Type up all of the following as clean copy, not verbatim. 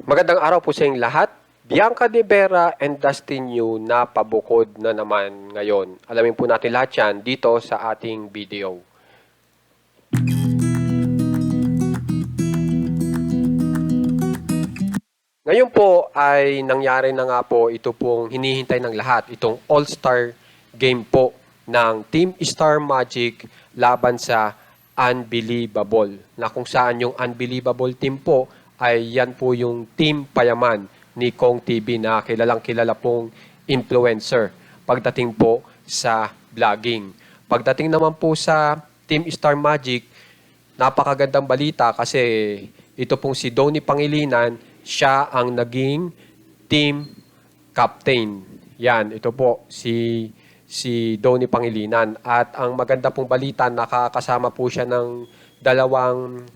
Magandang araw po sa inyong lahat. Bianca De Vera and Dustin Yu na pabukod na naman ngayon. Alamin po natin lahat yan dito sa ating video. Ngayon po ay nangyari na nga po ito pong hinihintay ng lahat. Itong All-Star game po ng Team Star Magic laban sa Unbelievable. Na kung saan yung Unbelievable team po ay yan po yung Team Payaman ni Kong TV na kilalang kilala pong influencer pagdating po sa vlogging. Pagdating naman po sa Team Star Magic, napakagandang balita kasi ito pong si Donnie Pangilinan, siya ang naging team captain. Yan, ito po si Donnie Pangilinan. At ang maganda pong balita, nakakasama po siya ng dalawang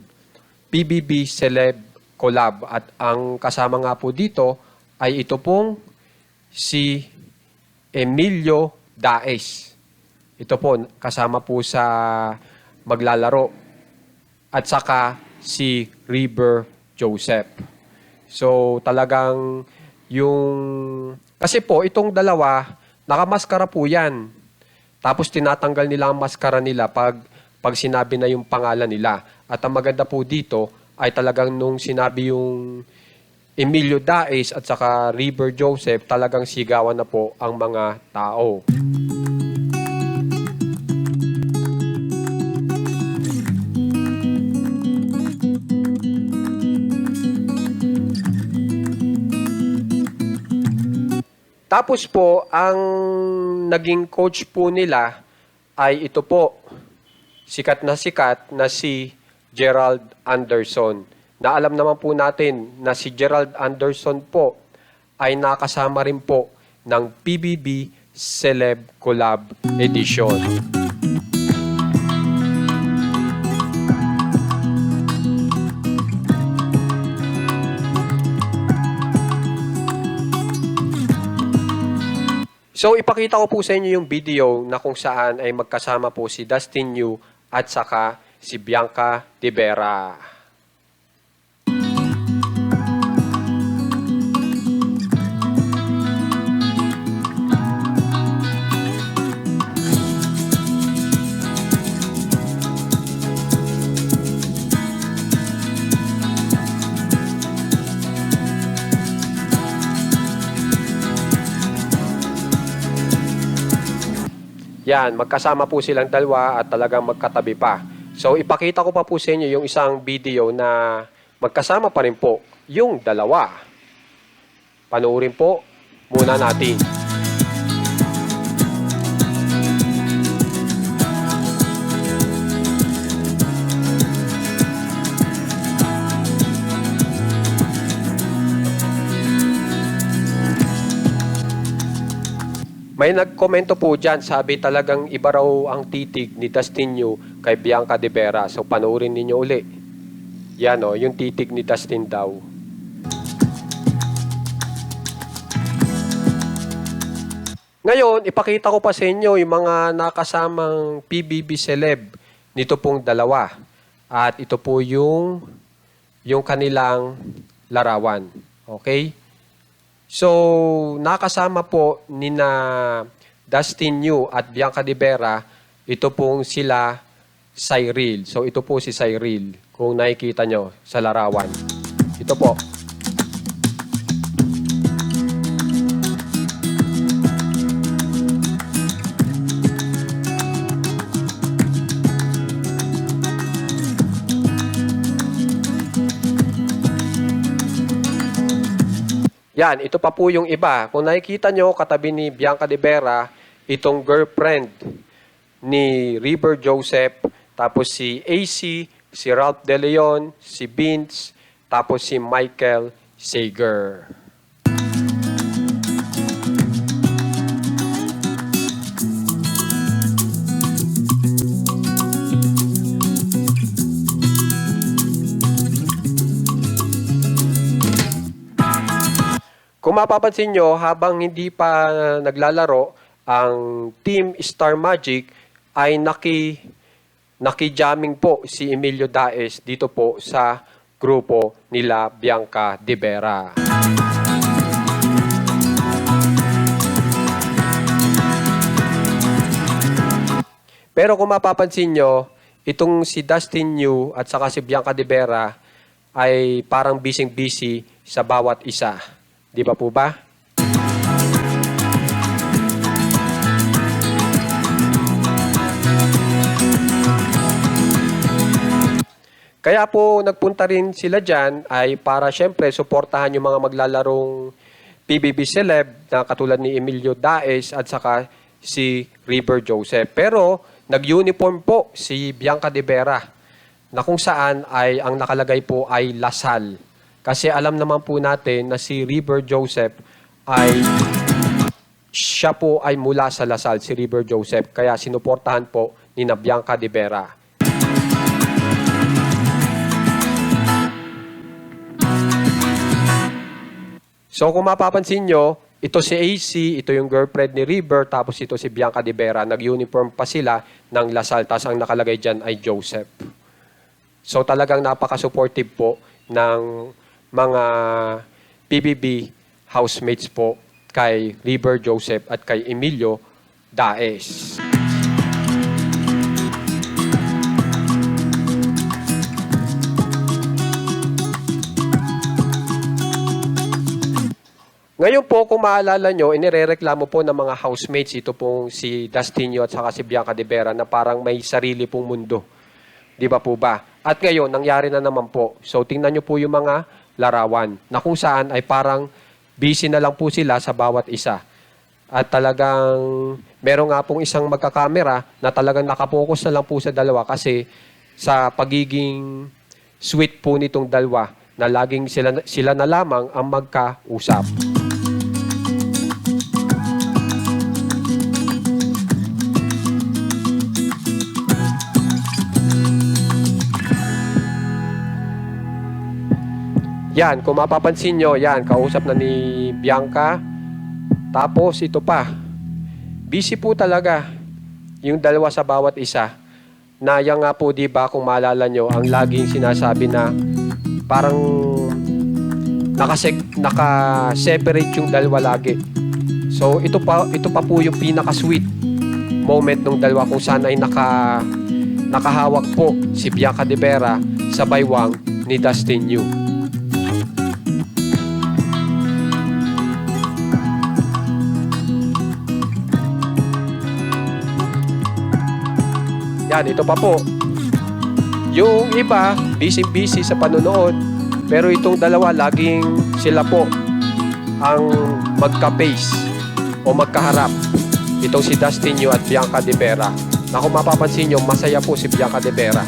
PBB Celeb Collab. At ang kasama nga po dito ay ito pong si Emilio Daes. Ito po, kasama po sa maglalaro. At saka si River Joseph. So talagang kasi po itong dalawa, nakamaskara po yan. Tapos tinatanggal nila ang maskara nila pag sinabi na yung pangalan nila. At ang maganda po dito ay talagang nung sinabi yung Emilio Daes at saka River Joseph, talagang sigawan na po ang mga tao. Tapos po, ang naging coach po nila ay ito po, sikat na si Gerald Anderson. Na alam naman po natin na si Gerald Anderson po ay nakasama rin po ng PBB Celeb Collab Edition. So, ipakita ko po sa inyo yung video na kung saan ay magkasama po si Dustin Yu at saka si Bianca De Vera. Yan, magkasama po silang dalawa at talagang magkatabi pa. So, ipakita ko pa po sa inyo yung isang video na magkasama pa rin po yung dalawa. Panoorin po muna natin. May nagkomento po dyan, sabi talagang iba raw ang titig ni Dustin Yu kay Bianca De Vera. So panoorin ninyo uli. Yan o, yung titig ni Dustin daw. Ngayon, ipakita ko pa sa inyo yung mga nakasamang PBB celeb nito pong dalawa. At ito po yung kanilang larawan. Okay? So, nakasama po ni na Dustin Yu at Bianca De Vera, ito pong sila Cyril. So, ito po si Cyril, kung nakikita nyo sa larawan. Ito po. Yan, ito pa po yung iba. Kung nakikita nyo, katabi ni Bianca De Vera, itong girlfriend ni River Joseph, tapos si AC, si Ralph De Leon, si Vince, tapos si Michael Sager. Kung mapapansin nyo, habang hindi pa naglalaro, ang Team Star Magic ay naki-jamming po si Emilio Daes dito po sa grupo nila Bianca De Vera. Pero kung mapapansin nyo, itong si Dustin Yu at saka si Bianca De Vera ay parang busy-busy sa bawat isa. Di ba po ba? Kaya po nagpunta rin sila dyan ay para syempre suportahan yung mga maglalarong PBB celeb na katulad ni Emilio Daes at saka si River Joseph. Pero nag-uniform po si Bianca De Vera na kung saan ay ang nakalagay po ay Lasal. Kasi alam naman po natin na si River Joseph ay siya po ay mula sa Lasal, si River Joseph. Kaya sinuportahan po ni na Bianca De Vera. So kung mapapansin nyo, ito si AC, ito yung girlfriend ni River, tapos ito si Bianca De Vera. Nag-uniform pa sila ng Lasal, tapos ang nakalagay dyan ay Joseph. So talagang napaka-supportive po ng mga PBB housemates po kay River Joseph at kay Emilio Daes. Ngayon po, kung maalala nyo, inirereklamo po ng mga housemates, ito pong si Dustinio at saka si Bianca De Vera na parang may sarili pong mundo. Di ba po ba? At ngayon, nangyari na naman po. So, tingnan nyo po yung mga larawan na kung saan ay parang busy na lang po sila sa bawat isa. At talagang meron nga pong isang magkakamera na talagang nakapokus na lang po sa dalawa kasi sa pagiging sweet po nitong dalawa na laging sila na lamang ang magkausap. Yan, kung mapapansin nyo, yan, kausap na ni Bianca. Tapos, ito pa. Busy po talaga yung dalawa sa bawat isa. Na yan nga po, di ba, kung maalala nyo, ang laging sinasabi na parang naka-separate yung dalawa lagi. So, ito pa po yung pinaka-sweet moment ng dalawa kung saan ay nakahawak po si Bianca De Vera sa baywang ni Dustin Yu. Yan, ito pa po. Yung iba, busy-busy sa panonood. Pero itong dalawa, laging sila po ang magka-face o magkaharap. Itong si Dustin Yu at Bianca De Vera. Na kung mapapansin nyo, masaya po si Bianca De Vera.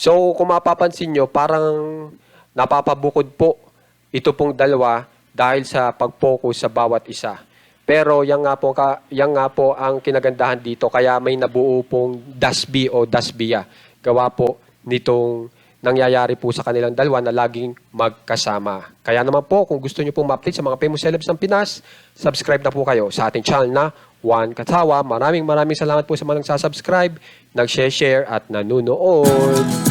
So, kung mapapansin nyo, parang napapabukod po ito pong dalawa dahil sa pag-focus sa bawat isa. Pero yan nga po ang kinagandahan dito, kaya may nabuo pong dasbi o dasbiya. Gawa po nitong nangyayari po sa kanilang dalawa na laging magkasama. Kaya naman po, kung gusto nyo pong ma-update sa mga famous celebs ng Pinas, subscribe na po kayo sa ating channel na Juan Katawa. Maraming salamat po sa mga nagsasubscribe, nag-share at nanonood.